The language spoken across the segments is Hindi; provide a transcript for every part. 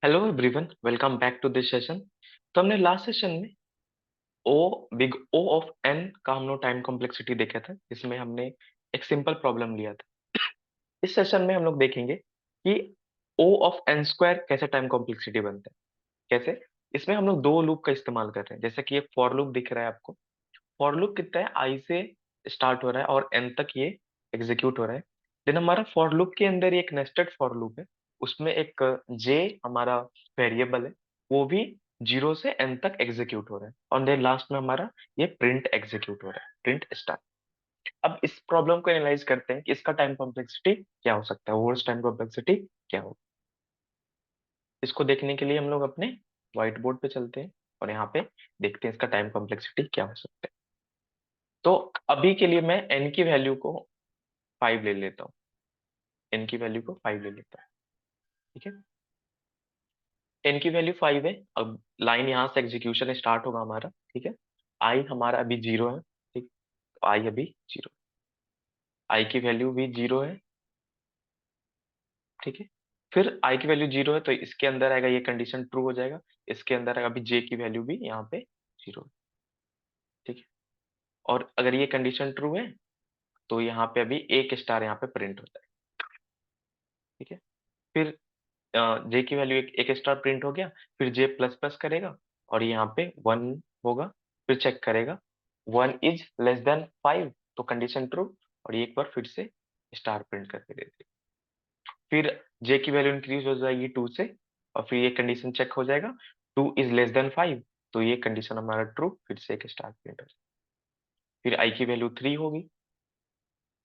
Hello everyone, welcome back to this session. तो हमने लास्ट सेशन में O big O of n का हम लोग टाइम कॉम्प्लेक्सिटी देखा था, जिसमें हमने एक सिंपल प्रॉब्लम लिया था। इस सेशन में हम लोग देखेंगे कि ओ ऑफ एन स्क्वायर कैसे टाइम कॉम्प्लेक्सिटी बनता है। कैसे? इसमें हम लोग दो लूप का इस्तेमाल कर रहे हैं। जैसे कि एक फॉर लूप दिख रहा है आपको। फॉर लूप कितना है, आई से स्टार्ट हो रहा है और एन तक ये एग्जीक्यूट हो रहा है। देन हमारा फॉर लूप के अंदर एक नेस्टेड फॉर लूप है। उसमें एक जे हमारा वेरिएबल है, वो भी जीरो से एन तक एग्जीक्यूट हो रहा है। और देन लास्ट में हमारा ये प्रिंट एग्जीक्यूट हो रहा है, प्रिंट स्टार। अब इस प्रॉब्लम को एनालाइज करते हैं कि इसका टाइम कॉम्प्लेक्सिटी क्या हो सकता है, ओवरऑल टाइम कॉम्प्लेक्सिटी क्या हो। इसको देखने के लिए हम लोग अपने व्हाइट बोर्ड पे चलते हैं और यहाँ पे देखते हैं इसका टाइम कॉम्प्लेक्सिटी क्या हो सकता है। तो अभी के लिए मैं एन की वैल्यू को 5 ले लेता हूँ। एन की वैल्यू को 5 ले लेता हूँ। ठीक है, एन की वैल्यू 5 है। अब लाइन यहाँ से एग्जीक्यूशन स्टार्ट होगा हमारा। ठीक है, आई हमारा अभी जीरो है। ठीक, तो आई अभी जीरो, आई की वैल्यू भी जीरो है। ठीक है, फिर आई की वैल्यू जीरो है तो इसके अंदर आएगा, ये कंडीशन ट्रू हो जाएगा। इसके अंदर आएगा अभी जे की वैल्यू भी यहाँ पे जीरो है। ठीक है, और अगर ये कंडीशन ट्रू है तो यहाँ पे अभी एक स्टार यहाँ पे प्रिंट होता है। ठीक है, फिर जे की वैल्यू एक स्टार प्रिंट हो गया। फिर जे प्लस प्लस करेगा और यहाँ पे वन होगा। फिर चेक करेगा, वन इज लेस देन 5, तो कंडीशन ट्रू। और ये एक बार फिर से स्टार प्रिंट करके देते। फिर जे की वैल्यू इंक्रीज हो जाएगी 2 से, और फिर ये कंडीशन चेक हो जाएगा, 2 इज लेस देन 5, तो ये कंडीशन हमारा ट्रू, फिर से एक स्टार प्रिंट हो जाएगा। फिर आई की वैल्यू 3 होगी,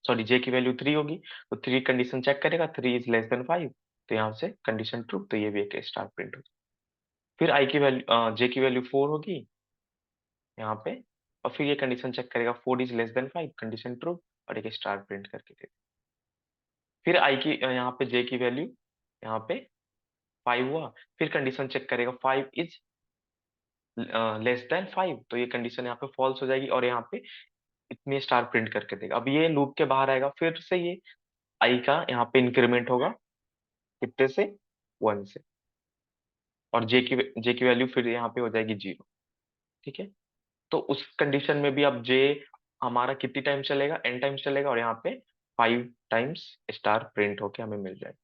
सॉरी जे की वैल्यू 3 होगी, तो 3 कंडीशन चेक करेगा, 3 इज लेस देन 5, तो यहाँ से कंडीशन ट्रू, तो ये भी एक स्टार प्रिंट हो जाएगा। फिर आई की वैल्यू जे की वैल्यू 4 होगी यहाँ पे, और फिर ये कंडीशन चेक करेगा, 4 is less than 5, condition true, और एक स्टार प्रिंट करके दे। फिर आई की यहाँ पे जे की वैल्यू यहाँ पे 5 हुआ। फिर कंडीशन चेक करेगा, 5 इज लेस देन 5, तो ये कंडीशन यहाँ पे फॉल्स हो जाएगी और यहाँ पे इतनी स्टार प्रिंट करके देगा। अब ये लूप के बाहर आएगा, फिर से ये आई का यहाँ पे इंक्रीमेंट होगा, कितने से, 1 से, और जे की वैल्यू फिर यहाँ पे हो जाएगी जीरो। ठीक है, तो उस कंडीशन में भी अब जे हमारा कितनी टाइम चलेगा, एन टाइम्स चलेगा, और यहाँ पे 5 टाइम्स स्टार प्रिंट होके हमें मिल जाएगा।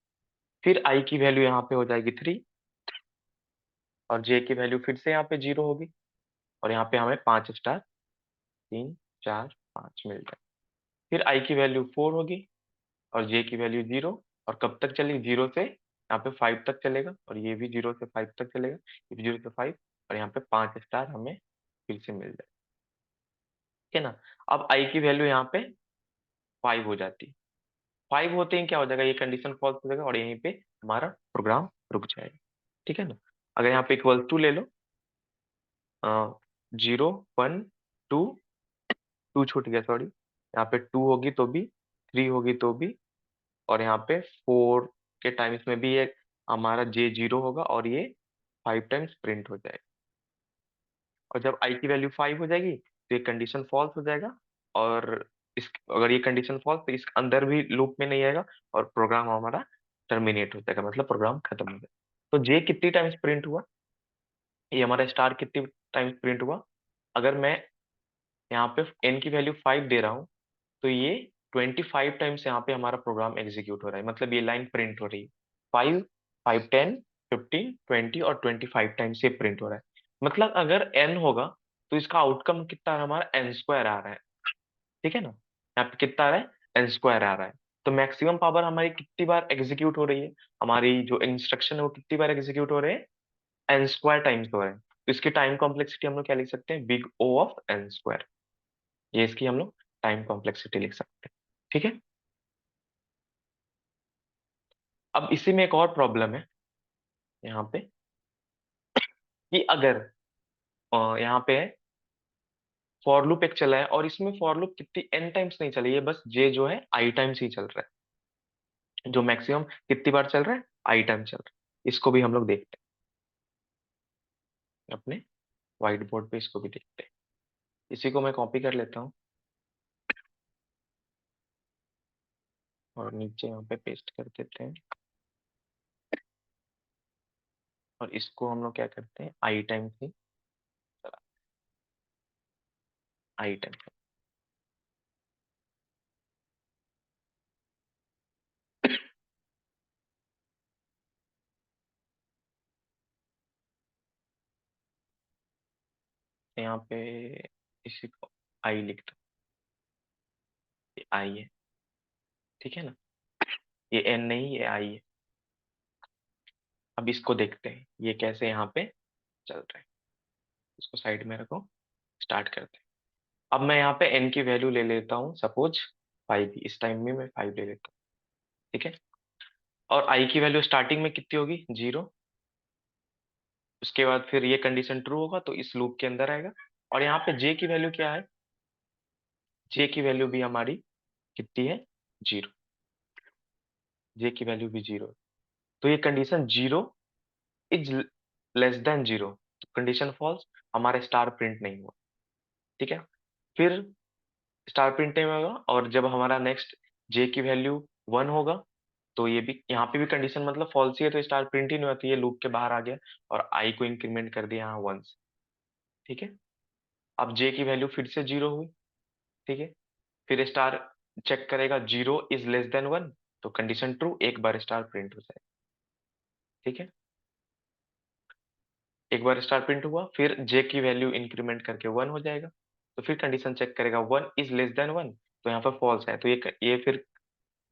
फिर आई की वैल्यू यहाँ पे हो जाएगी 3, और जे की वैल्यू फिर से यहाँ पे जीरो होगी, और यहाँ पे हमें 5 स्टार, 3 4 5 मिल जाए। फिर आई की वैल्यू 4 होगी, और जे की वैल्यू जीरो, और कब तक चलेगी, जीरो से यहाँ पे 5 तक चलेगा, और ये भी जीरो से 5 तक चलेगा, ये भी जीरो से 5, और यहाँ पे 5 स्टार हमें फिर से मिल जाए। ठीक है ना। अब आई की वैल्यू यहाँ पे 5 हो जाती है। 5 होते ही क्या हो जाएगा, ये कंडीशन फॉल्स हो जाएगा और यहीं पे हमारा प्रोग्राम रुक जाएगा। ठीक है ना। अगर यहाँ पे इक्वल टू ले लो, 0 1 2, 2 छूट गया सॉरी, यहाँ पे 2 होगी तो भी, 3 होगी तो भी, और यहाँ पे 4 के टाइम्स में भी ये हमारा जे जीरो होगा, और ये 5 टाइम्स प्रिंट हो जाएगा। और जब आई की वैल्यू 5 हो जाएगी तो ये कंडीशन फॉल्स हो जाएगा, और इस अगर ये कंडीशन फॉल्स तो इस अंदर भी लूप में नहीं आएगा, और प्रोग्राम हमारा टर्मिनेट हो जाएगा, मतलब प्रोग्राम खत्म हो जाएगा। तो जे कितनी टाइम्स प्रिंट हुआ, ये हमारा स्टार कितनी टाइम्स प्रिंट हुआ। अगर मैं यहाँ पे एन की वैल्यू 5 दे रहा हूँ, तो ये 25 टाइम्स यहाँ पे हमारा प्रोग्राम एग्जीक्यूट हो रहा है, मतलब ये लाइन प्रिंट हो रही है। 5 5 10 15 20 और 25 टाइम्स ये प्रिंट हो रहा है। मतलब अगर एन होगा तो इसका आउटकम कितना आ रहा है, हमारा एन स्क्वायर आ रहा है। ठीक है ना, यहाँ पे कितना आ रहा है, एन स्क्वायर आ रहा है। तो मैक्सिमम पावर हमारी कितनी बार एग्जीक्यूट हो रही है, हमारी जो इंस्ट्रक्शन है वो कितनी बार एग्जीक्यूट हो रहे हैं, एन स्क्वायर टाइम्स हो रहे हैं। तो इसकी टाइम कॉम्प्लेक्सिटी हम लोग क्या लिख सकते हैं, big O of n square. ये इसकी हम लोग टाइम कॉम्प्लेक्सिटी लिख सकते हैं। ठीक है, अब इसी में एक और प्रॉब्लम है यहाँ पे, कि अगर यहाँ पे फॉर लूप एक चला है, और इसमें फॉर लूप कितनी एन टाइम्स नहीं चली है, बस जे जो है आई टाइम्स ही चल रहा है। जो मैक्सिमम कितनी बार चल रहा है, आई टाइम चल रहा है। इसको भी हम लोग देखते हैं अपने व्हाइट बोर्ड पे, इसको भी देखते हैं। इसी को मैं कॉपी कर लेता हूँ और नीचे यहाँ पे पेस्ट कर देते हैं। और इसको हम लोग क्या करते हैं, आई टाइम थी, आई टाइम। यहाँ पे इसी को आई लिख दो, ये आई है, ठीक है ना, ये एन नहीं, ये आई है। अब इसको देखते हैं ये कैसे यहाँ पे चल रहा है। इसको साइड में रखो, स्टार्ट करते हैं। अब मैं यहाँ पे एन की वैल्यू ले लेता हूँ, सपोज 5, इस टाइम में मैं 5 ले लेता हूँ, ठीक है। और आई की वैल्यू स्टार्टिंग में कितनी होगी, 0। उसके बाद फिर ये कंडीशन ट्रू होगा तो इस लूप के अंदर आएगा। और यहाँ पे जे की वैल्यू क्या है, जे की वैल्यू भी हमारी कितनी है, 0। जे की वैल्यू भी 0, तो ये कंडीशन 0 इज लेस देन 0, तो कंडीशन फॉल्स, हमारा स्टार प्रिंट नहीं हुआ, ठीक है। फिर स्टार प्रिंट नहीं होगा, और जब हमारा नेक्स्ट जे की वैल्यू 1 होगा, तो ये भी यहाँ पे भी कंडीशन मतलब फॉल्स ही है, तो स्टार प्रिंट ही नहीं होती, ये लूप के बाहर आ गया और आई को इंक्रीमेंट कर दिया यहाँ 1 से, ठीक है। अब जे की वैल्यू फिर से 0 हुई, ठीक है। फिर स्टार चेक करेगा 0 इज लेस देन 1, तो कंडीशन ट्रू, एक बार स्टार प्रिंट हो जाएगा, ठीक है। एक बार स्टार प्रिंट हुआ, फिर जे की वैल्यू इंक्रीमेंट करके 1 हो जाएगा, तो फिर कंडीशन चेक करेगा 1 इज लेस देन 1, तो यहाँ पर फॉल्स है, तो ये फिर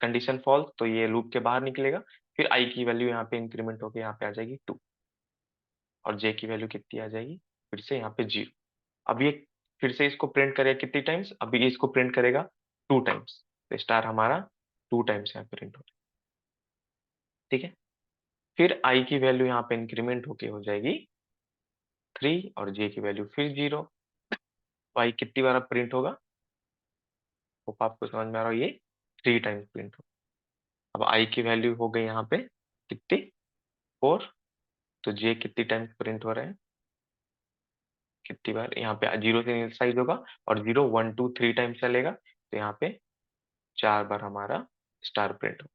कंडीशन फॉल्स, तो ये लूप के बाहर निकलेगा। फिर आई की वैल्यू यहाँ पे इंक्रीमेंट होकर यहाँ पे आ जाएगी 2, और जे की वैल्यू कितनी आ जाएगी, फिर से यहाँ पे 0। अब ये फिर से इसको प्रिंट करेगा कितनी टाइम्स, अभी इसको प्रिंट करेगा 2 टाइम्स, तो स्टार हमारा 2 टाइम्स यहाँ प्रिंट हो, ठीक है। फिर आई की वैल्यू यहाँ पे इंक्रीमेंट होके हो जाएगी 3, और जे की वैल्यू फिर 0। तो आई कितनी बार प्रिंट होगा, होप आपको समझ में आ रहा हो, ये 3 टाइम्स प्रिंट हो। अब आई की वैल्यू हो गई यहाँ पे कितनी, 4, तो जे कितनी टाइम्स प्रिंट हो रहे हैं, कितनी बार यहाँ पे 0 से इनिशियलाइज होगा, और 0 1 2 3 टाइम्स चलेगा, तो यहाँ पे 4 बार हमारा स्टार प्रिंट हो।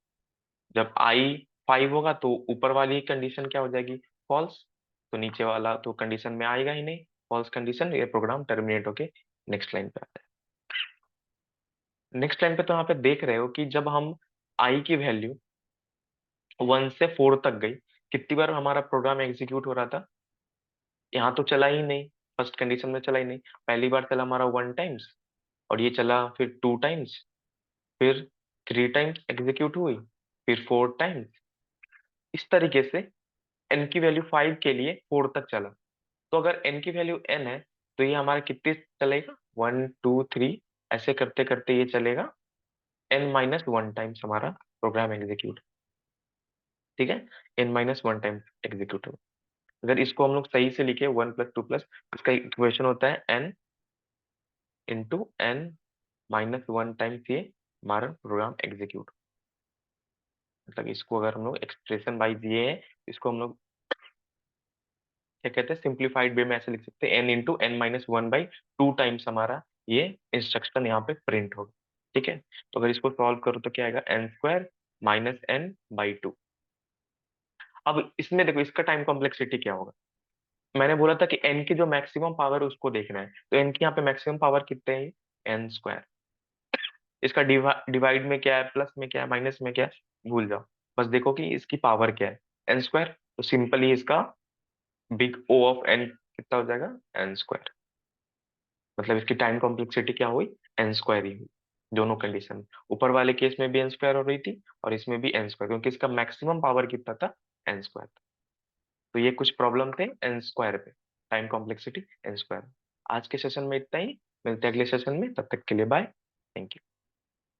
जब आई 5 होगा तो ऊपर वाली कंडीशन क्या हो जाएगी, फॉल्स, तो नीचे वाला तो कंडीशन में आएगा ही नहीं, फॉल्स कंडीशन, ये प्रोग्राम टर्मिनेट होके नेक्स्ट लाइन पे आता है। नेक्स्ट लाइन पे तो यहाँ पे देख रहे हो कि जब हम आई की वैल्यू 1 से 4 तक गई, कितनी बार हमारा प्रोग्राम एग्जीक्यूट हो रहा था, यहाँ तो चला ही नहीं, फर्स्ट कंडीशन में चला ही नहीं। पहली बार चला हमारा 1 टाइम्स, और ये चला फिर 2 टाइम्स, फिर 3 टाइम्स एग्जीक्यूट हुई, फिर 4 टाइम्स। इस तरीके से n की वैल्यू 5 के लिए 4 तक चला। तो अगर n की वैल्यू n है, तो ये हमारा कितने चलेगा, 1 2 3, ऐसे करते करते ये चलेगा n-1 टाइम्स हमारा प्रोग्राम एग्जीक्यूट, ठीक है। n-1 टाइम्स एग्जीक्यूट हो। अगर इसको हम लोग सही से लिखे 1 + 2 इसका इक्वेशन होता है n इंटू n-1 टाइम्स ये हमारा प्रोग्राम एग्जीक्यूट, मतलब इसको अगर हम लोग एक्सप्रेशन वाइज ये है, इसको हम लोग क्या कहते हैं, सिंप्लीफाइड वे में ऐसे लिख सकते हैं, n × n-1/2 टाइम्स हमारा ये इंस्ट्रक्शन यहाँ पे प्रिंट होगा, ठीक है। तो अगर इसको सॉल्व करो तो क्या आएगा, n² - n/2। अब इसमें देखो इसका टाइम कॉम्प्लेक्सिटी क्या होगा, मैंने बोला था कि n की जो मैक्सिमम पावर है उसको देखना है, तो n की यहाँ पे मैक्सिमम पावर कितने है, n²। इसका डिवाइड में क्या है, प्लस में क्या है, माइनस में क्या है, भूल जाओ, बस देखो कि इसकी पावर क्या है, n²। तो सिंपली इसका बिग O ऑफ n कितना हो जाएगा, n²। मतलब इसकी टाइम कॉम्प्लेक्सिटी क्या हुई, n² ही हुई। दोनों कंडीशन, ऊपर वाले केस में भी n² हो रही थी, और इसमें भी n², क्योंकि इसका मैक्सिमम पावर कितना था, n²। तो ये कुछ प्रॉब्लम थे n² पे, टाइम कॉम्प्लेक्सिटी n²। आज के सेशन में इतना ही, मिलते हैं अगले सेशन में, तब तक के लिए बाय, थैंक यू।